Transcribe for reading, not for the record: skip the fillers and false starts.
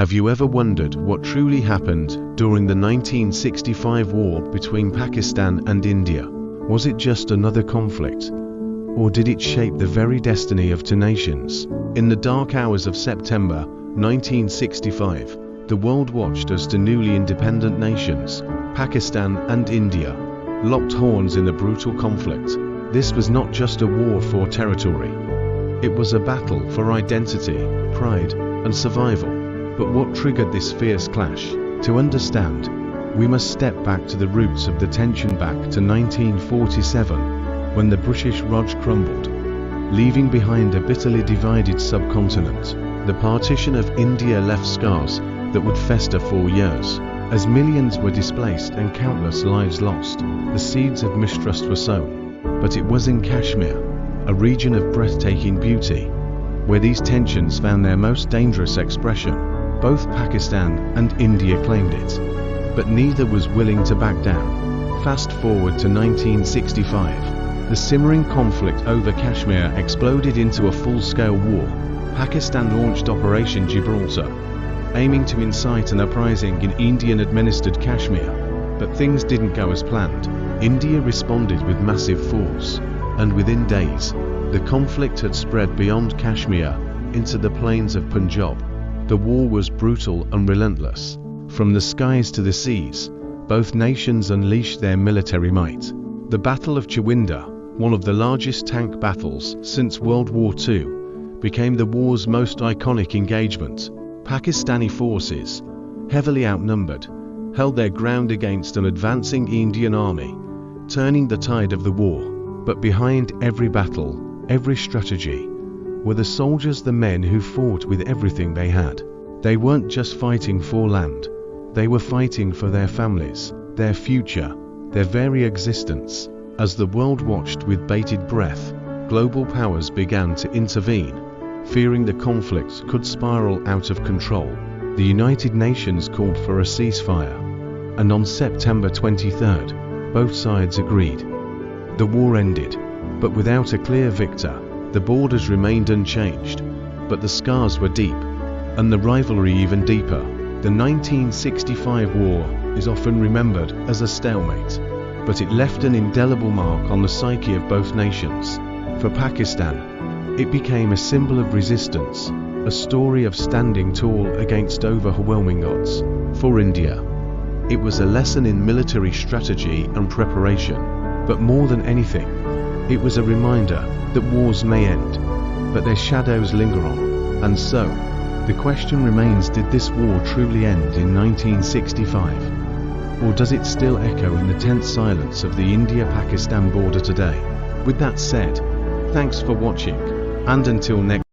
Have you ever wondered what truly happened during the 1965 war between Pakistan and India? Was it just another conflict? Or did it shape the very destiny of two nations? In the dark hours of September 1965, the world watched as two newly independent nations, Pakistan and India, locked horns in a brutal conflict. This was not just a war for territory. It was a battle for identity, pride, and survival. But what triggered this fierce clash? To understand, we must step back to the roots of the tension, back to 1947, when the British Raj crumbled, leaving behind a bitterly divided subcontinent. The partition of India left scars that would fester for years. As millions were displaced and countless lives lost, the seeds of mistrust were sown. But it was in Kashmir, a region of breathtaking beauty, where these tensions found their most dangerous expression. Both Pakistan and India claimed it, but neither was willing to back down. Fast forward to 1965. The simmering conflict over Kashmir exploded into a full-scale war. Pakistan launched Operation Gibraltar, aiming to incite an uprising in Indian-administered Kashmir. But things didn't go as planned. India responded with massive force, and within days, the conflict had spread beyond Kashmir into the plains of Punjab. The war was brutal and relentless. From the skies to the seas, both nations unleashed their military might. The Battle of Chawinda, one of the largest tank battles since World War II, became the war's most iconic engagement. Pakistani forces, heavily outnumbered, held their ground against an advancing Indian army, turning the tide of the war. But behind every battle, every strategy, were the soldiers, the men who fought with everything they had. They weren't just fighting for land, they were fighting for their families, their future, their very existence. As the world watched with bated breath, global powers began to intervene, fearing the conflict could spiral out of control. The United Nations called for a ceasefire, and on September 23rd, both sides agreed. The war ended, but without a clear victor. The borders remained unchanged, but the scars were deep, and the rivalry even deeper. The 1965 war is often remembered as a stalemate, but it left an indelible mark on the psyche of both nations. For Pakistan, it became a symbol of resistance, a story of standing tall against overwhelming odds. For India, it was a lesson in military strategy and preparation, but more than anything, it was a reminder that wars may end, but their shadows linger on. And so, the question remains, did this war truly end in 1965? Or does it still echo in the tense silence of the India-Pakistan border today? With that said, thanks for watching, and until next